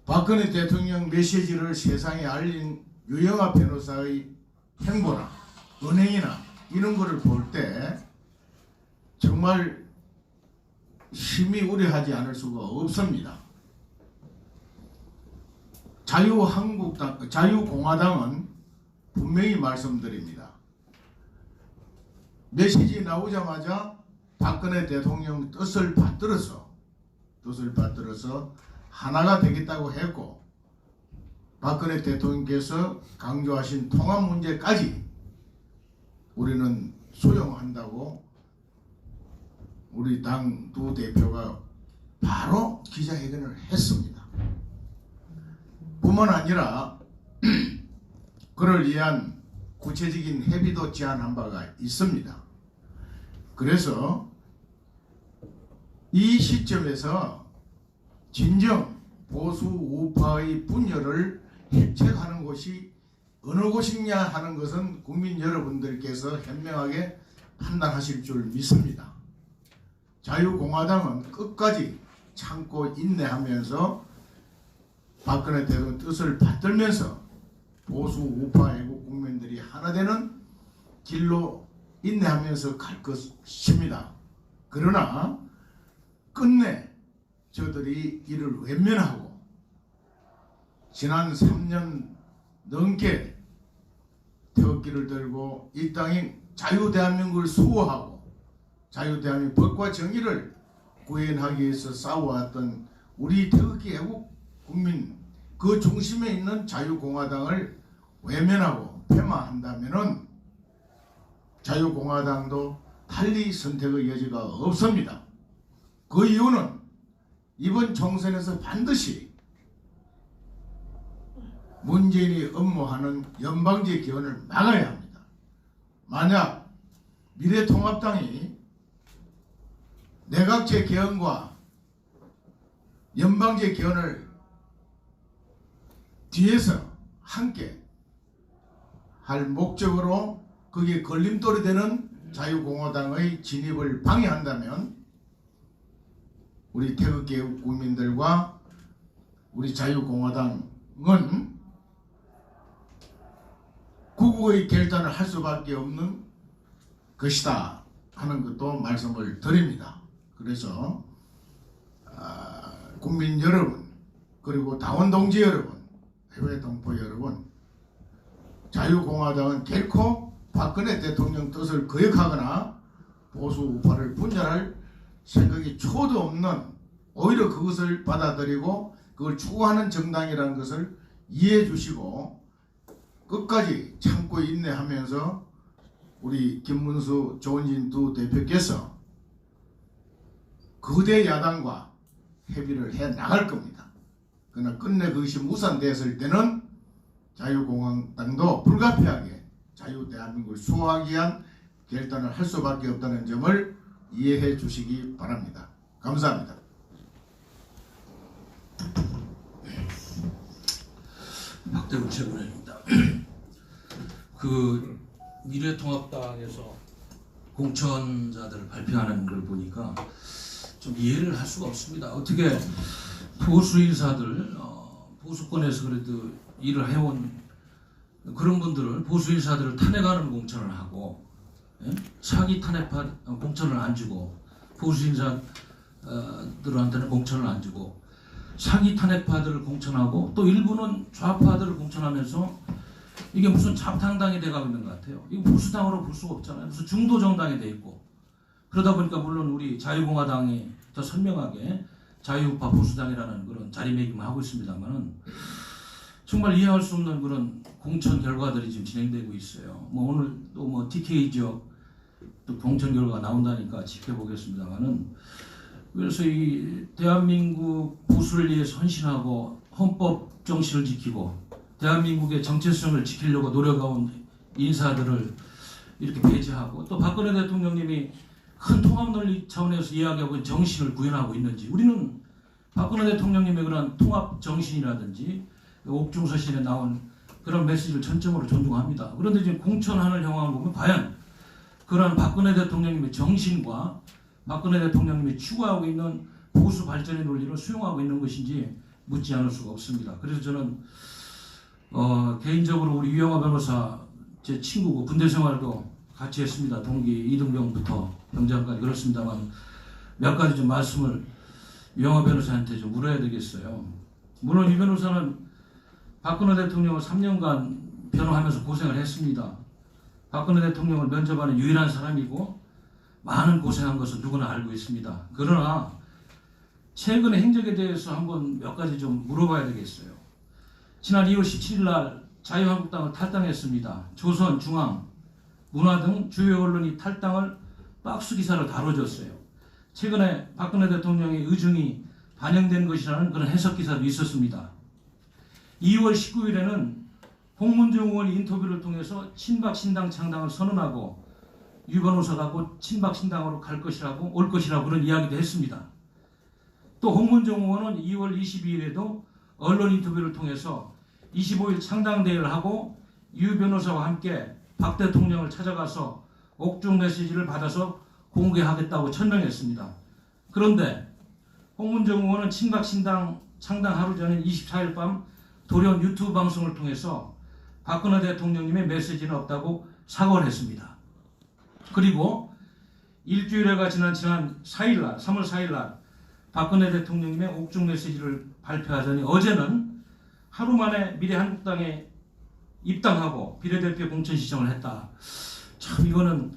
박근혜 대통령 메시지를 세상에 알린 유영아 변호사의 행보나 은행이나 이런 거를 볼 때 정말 심히 우려하지 않을 수가 없습니다. 자유공화당은 분명히 말씀드립니다. 메시지 나오자마자 박근혜 대통령 뜻을 받들어서 하나가 되겠다고 했고 박근혜 대통령께서 강조하신 통합 문제까지 우리는 수용한다고 우리 당 두 대표가 바로 기자회견을 했습니다. 뿐만 아니라 그를 위한 구체적인 협의도 제안한 바가 있습니다. 그래서 이 시점에서 진정 보수 우파의 분열을 해체하는 곳이 어느 곳이냐 하는 것은 국민 여러분들께서 현명하게 판단하실 줄 믿습니다. 자유공화당은 끝까지 참고 인내하면서 박근혜 대통령 뜻을 받들면서 보수 우파 애국 국민들이 하나 되는 길로 인내하면서 갈 것입니다. 그러나 끝내 저들이 이를 외면하고 지난 3년 넘게 태극기를 들고 이 땅인 자유대한민국을 수호하고 자유대한민국 법과 정의를 구현하기 위해서 싸워왔던 우리 태극기 애국 국민 그 중심에 있는 자유공화당을 외면하고 폐마한다면은 자유공화당도 달리 선택의 여지가 없습니다. 그 이유는 이번 총선에서 반드시 문재인이 업무하는 연방제 개헌을 막아야 합니다. 만약 미래통합당이 내각제 개헌과 연방제 개헌을 뒤에서 함께 할 목적으로 그게 걸림돌이 되는 자유공화당의 진입을 방해한다면 우리 태극기 애국 국민들과 우리 자유공화당은 구국의 결단을 할 수밖에 없는 것이다 하는 것도 말씀을 드립니다. 그래서 국민 여러분 그리고 당원 동지 여러분 해외 동포 여러분, 자유공화당은 결코 박근혜 대통령 뜻을 거역하거나 보수 우파를 분열할 생각이 초도 없는 오히려 그것을 받아들이고 그 그걸 추구하는 정당이라는 것을 이해해 주시고 끝까지 참고 인내하면서 우리 김문수, 조은진 두 대표께서 거대 야당과 협의를 해 나갈 겁니다. 그러나 끝내 그것이 무산되었을 때는 자유공화당도 불가피하게 자유대한민국을 수호하기 위한 결단을 할 수밖에 없다는 점을 이해해 주시기 바랍니다. 감사합니다. 박대우 최고위원입니다. 그 미래통합당에서 공천자들을 발표하는 걸 보니까 좀 이해를 할 수가 없습니다. 어떻게 보수 인사들, 보수권에서 그래도 일을 해온 그런 분들을, 보수 인사들을 탄핵하는 공천을 하고, 예? 사기 탄핵 공천을 안 주고, 보수 인사들한테는 공천을 안 주고, 사기 탄핵파들을 공천하고, 또 일부는 좌파들을 공천하면서 이게 무슨 잡탕당이 돼가고 있는 것 같아요. 이거 보수당으로 볼 수가 없잖아요. 무슨 중도 정당이 돼 있고. 그러다 보니까 물론 우리 자유공화당이 더 선명하게 자유우파 보수당이라는 그런 자리매김을 하고 있습니다만은 정말 이해할 수 없는 그런 공천 결과들이 지금 진행되고 있어요. 뭐 오늘 또 뭐 TK 지역 또 공천 결과가 나온다니까 지켜보겠습니다만은, 그래서 이 대한민국 보수를 위해서 헌신하고 헌법 정신을 지키고 대한민국의 정체성을 지키려고 노력해온 인사들을 이렇게 배제하고, 또 박근혜 대통령님이 큰 통합 논리 차원에서 이야기하고 있는 정신을 구현하고 있는지, 우리는 박근혜 대통령님의 그런 통합 정신이라든지 옥중서신에 나온 그런 메시지를 전적으로 존중합니다. 그런데 지금 공천하는 상황을 보면 과연 그런 박근혜 대통령님의 정신과 박근혜 대통령님이 추구하고 있는 보수 발전의 논리를 수용하고 있는 것인지 묻지 않을 수가 없습니다. 그래서 저는 개인적으로 우리 유영하 변호사 제 친구고 군대 생활도 같이 했습니다. 동기 이등병부터 병장까지. 그렇습니다만 몇 가지 좀 말씀을 유영하 변호사한테 좀 물어야 되겠어요. 물론 이 변호사는 박근혜 대통령을 3년간 변호하면서 고생을 했습니다. 박근혜 대통령을 면접하는 유일한 사람이고 많은 고생한 것은 누구나 알고 있습니다. 그러나 최근의 행적에 대해서 한번 몇 가지 좀 물어봐야 되겠어요. 지난 2월 17일 날 자유한국당을 탈당했습니다. 조선, 중앙, 문화 등 주요 언론이 탈당을 박스 기사로 다뤄줬어요. 최근에 박근혜 대통령의 의중이 반영된 것이라는 그런 해석 기사도 있었습니다. 2월 19일에는 홍문종 의원이 인터뷰를 통해서 친박신당 창당을 선언하고 유 변호사가 곧 친박신당으로 올 것이라고 그런 이야기도 했습니다. 또 홍문종 의원은 2월 22일에도 언론 인터뷰를 통해서 25일 창당대회를 하고 유 변호사와 함께 박 대통령을 찾아가서 옥중 메시지를 받아서 공개하겠다고 천명했습니다. 그런데 홍문종 의원은 친박신당 창당 하루 전인 24일 밤 돌연 유튜브 방송을 통해서 박근혜 대통령님의 메시지는 없다고 사과를 했습니다. 그리고 일주일여가 지난 4일날, 3월 4일날 박근혜 대통령님의 옥중 메시지를 발표하더니 어제는 하루 만에 미래한국당에 입당하고 비례대표 공천 신청을 했다. 참 이거는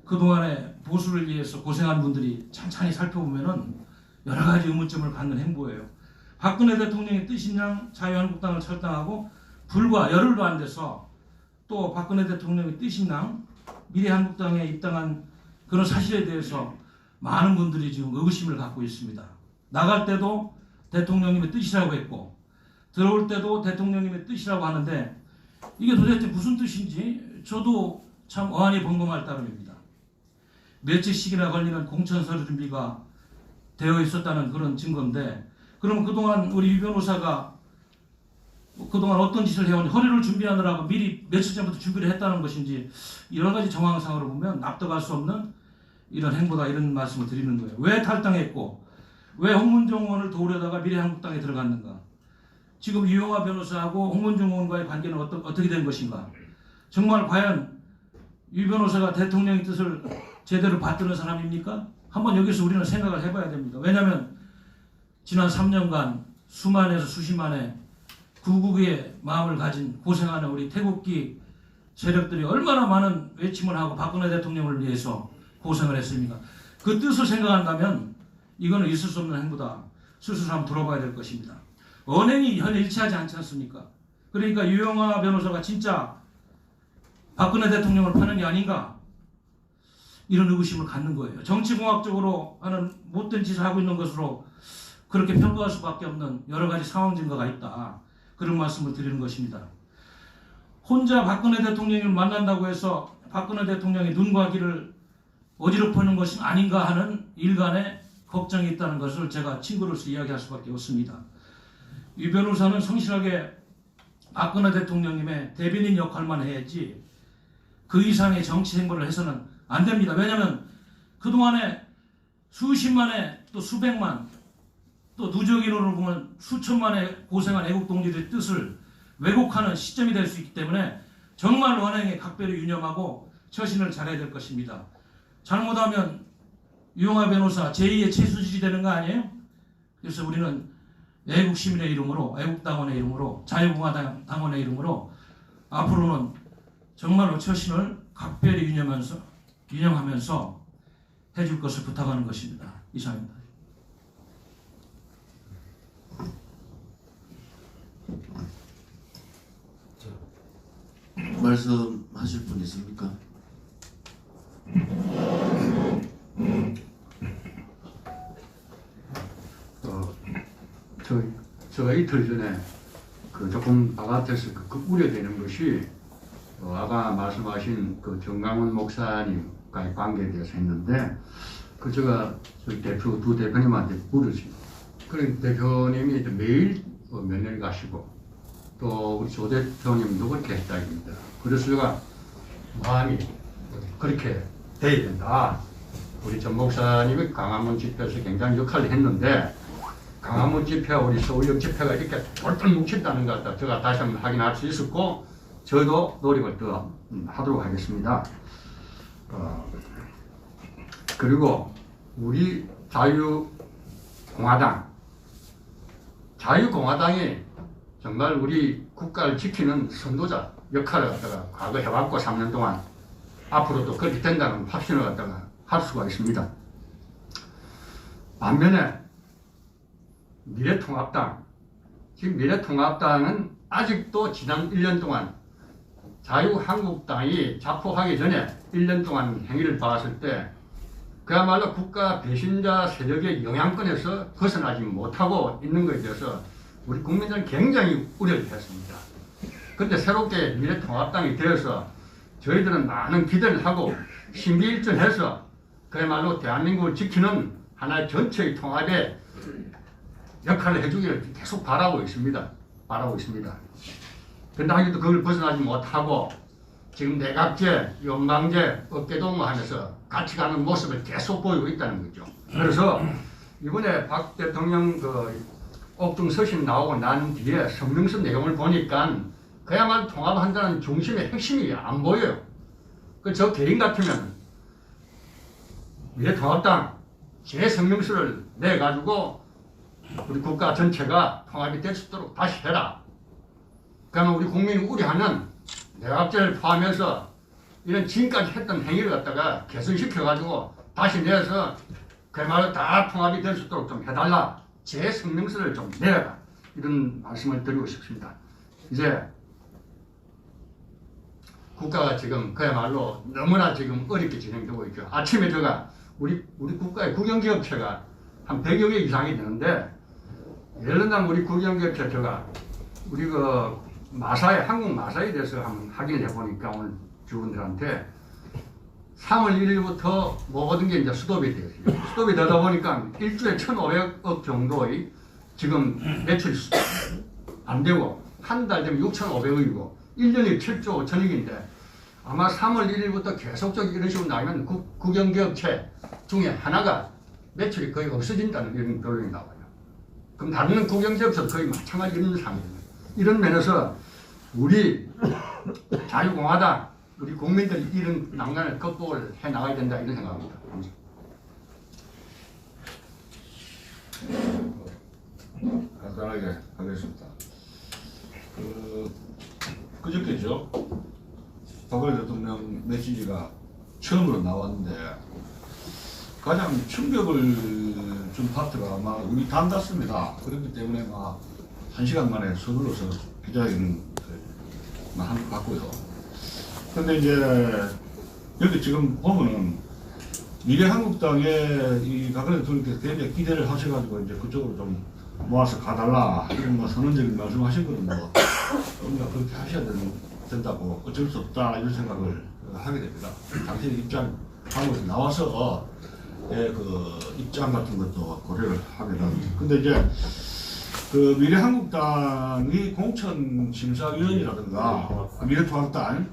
그동안에 보수를 위해서 고생한 분들이 찬찬히 살펴보면은 여러 가지 의문점을 갖는 행보예요. 박근혜 대통령의 뜻인양 자유한국당을 탈당하고 불과 열흘도 안 돼서 또 박근혜 대통령의 뜻인양 미래한국당에 입당한 그런 사실에 대해서 많은 분들이 지금 의구심을 갖고 있습니다. 나갈 때도 대통령님의 뜻이라고 했고 들어올 때도 대통령님의 뜻이라고 하는데 이게 도대체 무슨 뜻인지 저도 참 어안이 번금할 따름입니다. 며칠씩이나 걸리는 공천 서류 준비가 되어 있었다는 그런 증거인데, 그럼 그동안 우리 유 변호사가 그동안 어떤 짓을 해오니 허리를 준비하느라고 미리 며칠 전부터 준비를 했다는 것인지 여러 가지 정황상으로 보면 납득할 수 없는 이런 행보다, 이런 말씀을 드리는 거예요. 왜 탈당했고 왜 홍문종 의원을 도우려다가 미래한국당에 들어갔는가? 지금 유영하 변호사하고 홍문종 의원과의 관계는 어떻게 된 것인가? 정말 과연 유 변호사가 대통령의 뜻을 제대로 받드는 사람입니까? 한번 여기서 우리는 생각을 해봐야 됩니다. 왜냐하면 지난 3년간 수만에서 수십만의 구국의 마음을 가진 고생하는 우리 태극기 세력들이 얼마나 많은 외침을 하고 박근혜 대통령을 위해서 고생을 했습니까? 그 뜻을 생각한다면 이거는 있을 수 없는 행보다 스스로 한번 돌아봐야 될 것입니다. 언행이 전혀 일치하지 않지 않습니까? 그러니까 유영하 변호사가 진짜 박근혜 대통령을 파는 게 아닌가 이런 의구심을 갖는 거예요. 정치공학적으로 하는 못된 짓을 하고 있는 것으로 그렇게 평가할 수밖에 없는 여러 가지 상황 증거가 있다. 그런 말씀을 드리는 것입니다. 혼자 박근혜 대통령을 만난다고 해서 박근혜 대통령의 눈과 귀를 어지럽히는 것이 아닌가 하는 일간의 걱정이 있다는 것을 제가 친구로서 이야기할 수밖에 없습니다. 이 변호사는 성실하게 박근혜 대통령님의 대변인 역할만 해야지 그 이상의 정치 행보를 해서는 안 됩니다. 왜냐하면 그동안에 수십만의 또 수백만 또 누적인으로 보면 수천만의 고생한 애국동지들의 뜻을 왜곡하는 시점이 될 수 있기 때문에 정말 언행에 각별히 유념하고 처신을 잘해야 될 것입니다. 잘못하면 유영하 변호사 제2의 최수질이 되는 거 아니에요? 그래서 우리는 애국시민의 이름으로, 애국당원의 이름으로, 자유공화당원의 이름으로 앞으로는 정말로 처신을 각별히 유념하면서 해줄 것을 부탁하는 것입니다. 이상입니다. 말씀하실 분 있습니까? 제가 이틀 전에 조금 바깥에서 우려되는 것이 아까 말씀하신 정강훈 목사님과의 관계에 대해서 했는데 제가 저희 두 대표님한테 물었습니다. 그런 대표님이 매일 면회를 가시고 또 우리 조 대표님도 그렇게 했다입니다. 그래서 제가 마음이 그렇게 돼야 된다. 우리 전 목사님이 광화문 집회에서 굉장히 역할을 했는데 광화문 집회와 우리 서울역 집회가 이렇게 똘똘 뭉친다는 것 같다. 제가 다시 한번 확인할 수 있었고 저도 노력을 더 하도록 하겠습니다. 그리고 우리 자유공화당이 정말 우리 국가를 지키는 선도자 역할을 갖다가 과거 해왔고 3년 동안 앞으로도 그렇게 된다는 확신을 갖다가 할 수가 있습니다. 반면에 미래통합당, 지금 미래통합당은 아직도 지난 1년 동안 자유한국당이 자포하기 전에 1년 동안 행위를 봤을 때 그야말로 국가 배신자 세력의 영향권에서 벗어나지 못하고 있는 것에 대해서 우리 국민들은 굉장히 우려를 했습니다. 그런데 새롭게 미래통합당이 되어서 저희들은 많은 기대를 하고 신비일전해서 그야말로 대한민국을 지키는 하나의 전체의 통합에 역할을 해주기를 계속 바라고 있습니다. 그런데 아직도 그걸 벗어나지 못하고 지금 내각제, 연방제, 어깨동무하면서 같이 가는 모습을 계속 보이고 있다는 거죠. 그래서 이번에 박 대통령 옥중 서신 나오고 난 뒤에 성명서 내용을 보니까 그야말로 통합한다는 중심의 핵심이 안 보여요. 저 개인 같으면 미래통합당 제 성명서를 내가지고 우리 국가 전체가 통합이 될 수 있도록 다시 해라. 그러면 우리 국민이 우려하는 내각제를 포함해서 이런 지금까지 했던 행위를 갖다가 개선시켜가지고 다시 내서 그야말로 다 통합이 될 수 있도록 좀 해달라. 제 성명서를 좀 내라. 이런 말씀을 드리고 싶습니다. 이제 국가가 지금 그야말로 너무나 지금 어렵게 진행되고 있죠. 아침에 제가 우리 국가의 국영기업체가 한 100여 개 이상이 되는데 예를 들면 우리 국영기업체 제가 우리 한국 마사에 대해서 한번 확인을 해보니까 오늘 주분들한테 3월 1일부터 모든 게 이제 스톱이 되었어요. 스톱이 되다 보니까 일주일에 1,500억 정도의 지금 매출이 안 되고 한 달 되면 6,500억이고 1년에 7조 5천억인데 아마 3월 1일부터 계속적으로 이런 식으로 나오면 국영기업체 중에 하나가 매출이 거의 없어진다는 이런 결론이 나와요. 그럼 다른 국영기업체도 거의 마찬가지 이런 상황입니다. 이런 면에서 우리 자유공화당, 우리 국민들이 이런 난간을 극복을 해나가야 된다 이런 생각합니다. 간단하게 하겠습니다. 그저께죠. 박근혜 대통령 메시지가 처음으로 나왔는데 가장 충격을 준 파트가 아마 우리 단 닿습니다. 그렇기 때문에 1시간 만에 서둘러서 기자회견을 한 것 같고요. 근데 이제 여기 지금 보면은 미래한국당에 이 박근혜 대통령께서 굉장히 기대를 하셔가지고 이제 그쪽으로 좀 모아서 가달라 이런 뭐 선언적인 말씀하신 거는 뭐 우리가 그렇게 하셔야 된다고 어쩔 수 없다 이런 생각을 하게 됩니다. 당신의 입장 방법에서 나와서 그 입장 같은 것도 고려를 하게 됩니다. 근데 이제 그 미래한국당이 공천심사위원이라든가 미래통합당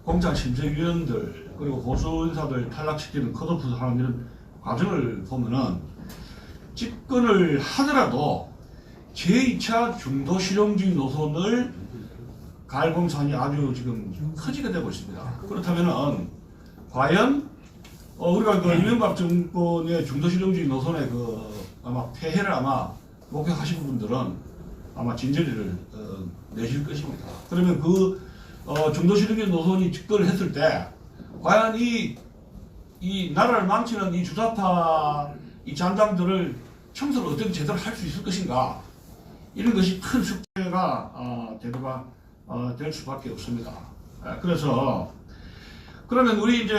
공천심사위원들 그리고 보수 인사들 탈락시키는 컷오프하는 이런 과정을 보면은 집권을 하더라도 제2차 중도실용주의 노선을 갈 공산이 아주 지금 커지게 되고 있습니다. 그렇다면은 과연 우리가 그 이명박 정권의 중도실용주의 노선의 그 아마 폐해를 아마 목격하신 분들은 아마 진저리를 내실 것입니다. 그러면 그 중도실용주의 노선이 집권을 했을 때 과연 이 나라를 망치는 이 주사파 이 잔당들을 청소를 어떻게 제대로 할 수 있을 것인가 이런 것이 큰 숙제가 제도가 될 수밖에 없습니다. 그래서 그러면 우리 이제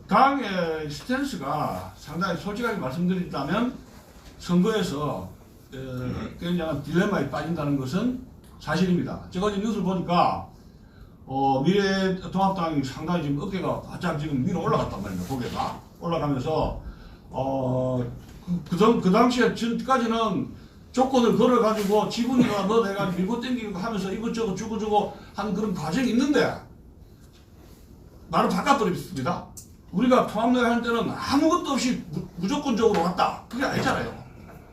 당의 스탠스가 상당히 솔직하게 말씀드린다면 선거에서 굉장한 딜레마에 빠진다는 것은 사실입니다. 제가 어제 뉴스를 보니까 미래통합당이 상당히 지금 어깨가 바짝 지금 위로 올라갔단 말입니다. 고개가 올라가면서 그 당시에 전까지는 조건을 걸어가지고 지분이나 뭐 내가 밀고 땡기고 하면서 이것저것 주고주고 하는 그런 과정이 있는데 나를 바꿔버렸습니다. 우리가 통합내가 할 때는 아무것도 없이 무조건적으로 왔다. 그게 아니잖아요.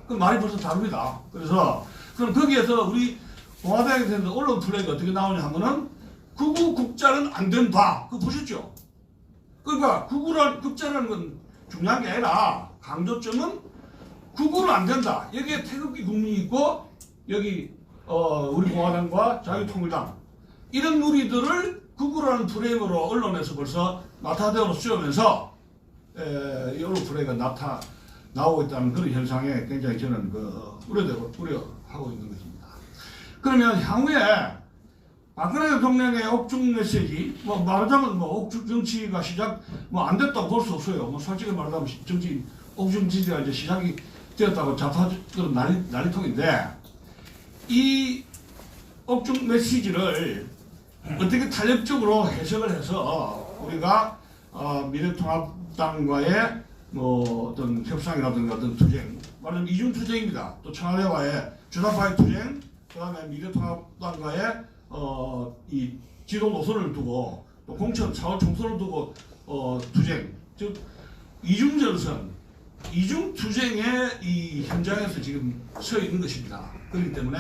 그 말이 벌써 다릅니다. 그래서 그럼 거기에서 우리 공화당에 대한 언론 플레이가 어떻게 나오냐 하면은 극우 국자는 안 된다. 그거 보셨죠? 그러니까 극우란 국자라는 건 중요한 게 아니라 강조점은 극우는 안 된다. 여기에 태극기 국민이 있고 여기 우리 공화당과 자유통일당 이런 우리들을 극우라는 프레임으로 언론에서 벌써 나타대로 쓰면서 이 언론 플레이가 나오고 있다는 그런 현상에 굉장히 저는 우려하고 있는 것입니다. 그러면 향후에 박근혜 대통령의 옥중 메시지, 말하자면 옥중 정치가 시작, 안 됐다고 볼 수 없어요. 솔직히 말하자면 정치 옥중 지지가 이제 시작이 되었다고 좌파들은 난리통인데, 이 옥중 메시지를 어떻게 탄력적으로 해석을 해서 우리가 미래통합당과의 어떤 협상이라든가 어떤 투쟁, 말하자면 이중투쟁입니다. 또 청와대와의 주사파의 투쟁, 그 다음에 미래통합당과의 이 지도 노선을 두고 또 공천 사후 총선을 두고 투쟁, 즉 이중전선, 이중투쟁의 이 현장에서 지금 서 있는 것입니다. 그렇기 때문에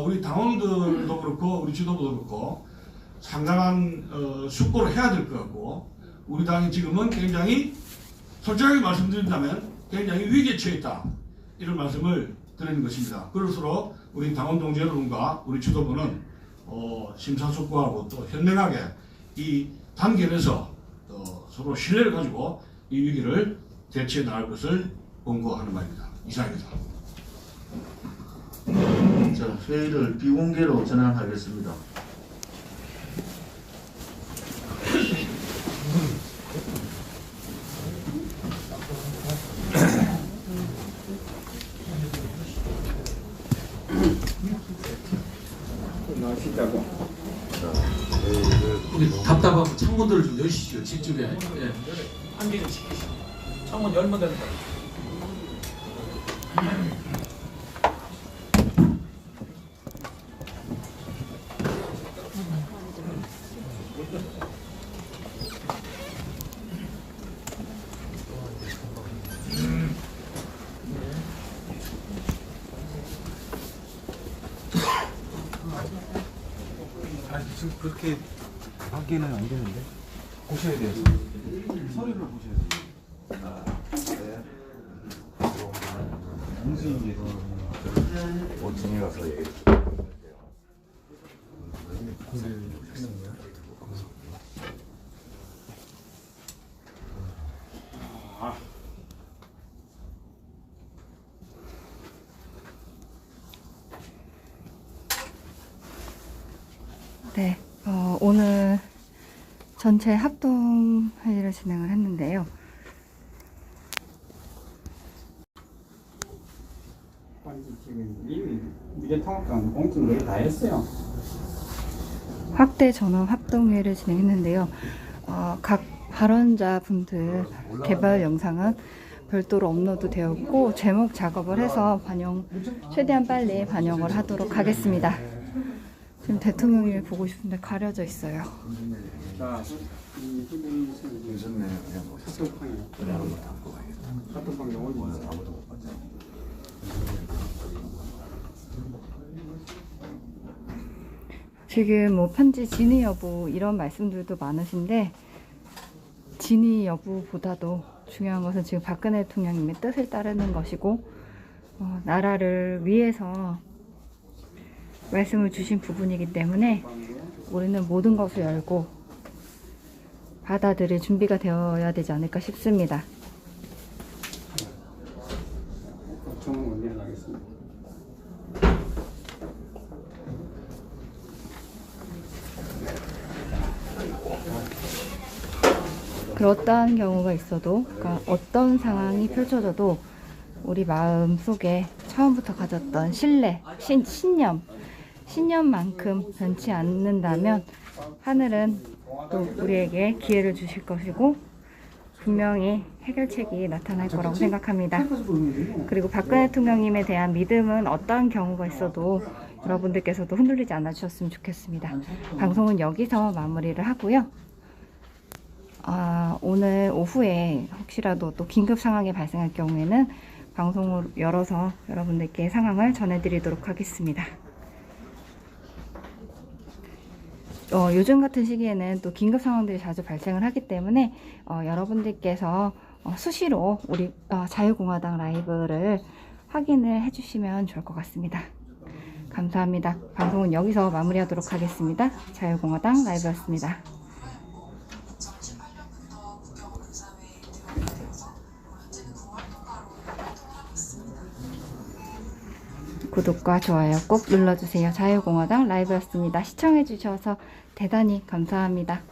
우리 당원들도 그렇고 우리 지도부도 그렇고 상당한 숙고를 해야 될 것 같고, 우리 당이 지금은 굉장히 솔직하게 말씀드린다면 굉장히 위기에 처해 있다, 이런 말씀을 드리는 것입니다. 그럴수록 우리 당원 동지 여러분과 우리 지도부는 심사숙고하고 또 현명하게 이 단계에서 서로 신뢰를 가지고 이 위기를 대처해 나갈 것을 권고하는 바입니다. 이상입니다. 자, 회의를 비공개로 전환하겠습니다. 답답하고 창문들을 좀 여시죠. 집중해. 예. 환기를 시키시고 창문 열면 됩니다. 지금 그렇게 하기는 안 되는데 보셔야 돼요. 서류를 보셔야 돼요. 공수인계서 진에 가서 얘기해 주세요. 네, 오늘 전체 합동 회의를 진행을 했는데요. 지금 이미 미래통합당 공천 거의 다 했어요. 확대 전원 합동회의를 진행했는데요. 각 발언자분들 개발 영상은 별도로 업로드 되었고 제목 작업을 해서 최대한 빨리 반영을 하도록 하겠습니다. 지금 대통령이 보고 싶은데 가려져 있어요. 자, 이 괜찮네. 그냥 뭐 카톡방에 올리면 아무도 못 봤죠. 지금 뭐 편지 진위 여부 이런 말씀들도 많으신데 진위 여부보다도 중요한 것은 지금 박근혜 대통령님의 뜻을 따르는 것이고 나라를 위해서 말씀을 주신 부분이기 때문에 우리는 모든 것을 열고 받아들일 준비가 되어야 되지 않을까 싶습니다. 저는 원리를 하겠습니다. 그렇다는 경우가 있어도, 그러니까 어떤 상황이 펼쳐져도 우리 마음 속에 처음부터 가졌던 신뢰, 신념만큼 변치 않는다면 하늘은 또 우리에게 기회를 주실 것이고 분명히 해결책이 나타날 거라고 생각합니다. 그리고 박근혜 대통령님에 대한 믿음은 어떠한 경우가 있어도 여러분들께서도 흔들리지 않아 주셨으면 좋겠습니다. 방송은 여기서 마무리를 하고요. 오늘 오후에 혹시라도 또 긴급 상황이 발생할 경우에는 방송을 열어서 여러분들께 상황을 전해드리도록 하겠습니다. 요즘 같은 시기에는 또 긴급 상황들이 자주 발생을 하기 때문에 여러분들께서 수시로 우리 자유공화당 라이브를 확인을 해주시면 좋을 것 같습니다. 감사합니다. 방송은 여기서 마무리하도록 하겠습니다. 자유공화당 라이브였습니다. 구독과 좋아요 꼭 눌러주세요. 자유공화당 라이브였습니다. 시청해주셔서 대단히 감사합니다.